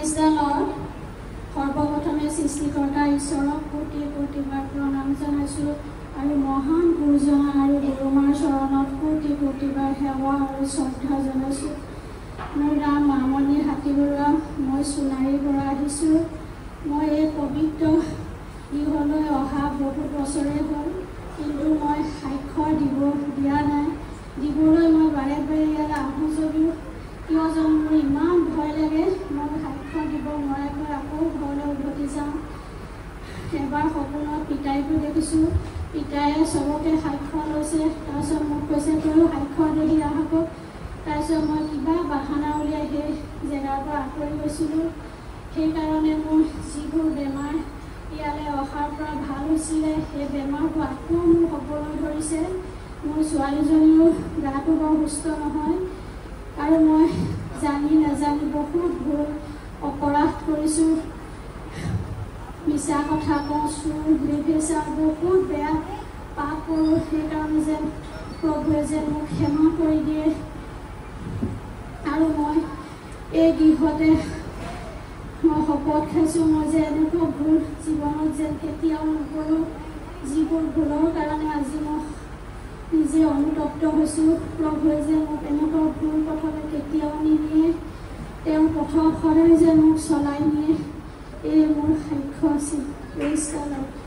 Praise the Lord. সৰ্বপ্ৰথমে সৃষ্টিকৰ্তা ঈশ্বৰক কোটি কোটিবাৰ প্ৰণাম জনাইছোঁ আৰু মহান গুৰুজন আৰু গুৰুমাৰ চৰণত কোটি কোটিবাৰ সেৱা আৰু শ্ৰদ্ধা জনাইছোঁ। মোৰ নাম মামণি হাতীবৰুৱা, মই সোণাৰীৰ পৰা আহিছোঁ। মই এই পবিত্ৰ গৃহলৈ অহা বহুত বছৰে হ'ল, কিন্তু মই সাক্ষ্য দিয়া নাই। দিবলৈ মই বাৰে বাৰে ইয়ালৈ আহোঁ যদিও কিয় যেন মোৰ ইমান ভয় লাগে, মই সাক্ষ্য দিব নোৱাৰাকৈ আকৌ ঘৰলৈ উভতি যাওঁ। এবাৰ সপোনত পিতাইকো দেখিছোঁ, পিতায়ে চবকে সাক্ষ্য লৈছে। তাৰপিছত মোক কৈছে তইও সাক্ষ্য দি আহক। তাৰপিছত মই কিবা বাহানা উলিয়াই সেই জেগাৰ পৰা আঁতৰি গৈছিলোঁ। সেইকাৰণে মোৰ যিবোৰ বেমাৰ ইয়ালৈ অহাৰ পৰা ভাল হৈছিলে, সেই বেমাৰবোৰ আকৌ মোৰ হ'বলৈ ধৰিছে। মোৰ ছোৱালীজনীও গাটো বৰ সুস্থ নহয় আৰু মই জানি নাজানি বহুত ভুল অপৰাধ কৰিছোঁ। মিছা কথা কওঁ, চুৰ বেভিচাৰ বহুত বেয়া পাপ কৰোঁ। সেইকাৰণে যেন প্ৰভুৱে যেন মোক ক্ষমা কৰি দিয়ে আৰু মই এই গৃহতে মই শপত খাইছোঁ মই যে এনেকুৱা ভুল জীৱনত যেন কেতিয়াও নকৰোঁ। যিবোৰ ভুলৰ কাৰণে আজি মই নিজে অনুতপ্ত হৈছোঁ। প্ৰভুৱে যে মোক এনেকুৱা ভুল পথলৈ কেতিয়াও নিনিয়ে, তেওঁ পথত সদায় যে মোক চলাই নিয়ে, এই মোৰ সাক্ষ্য আছিল। Praise the lord.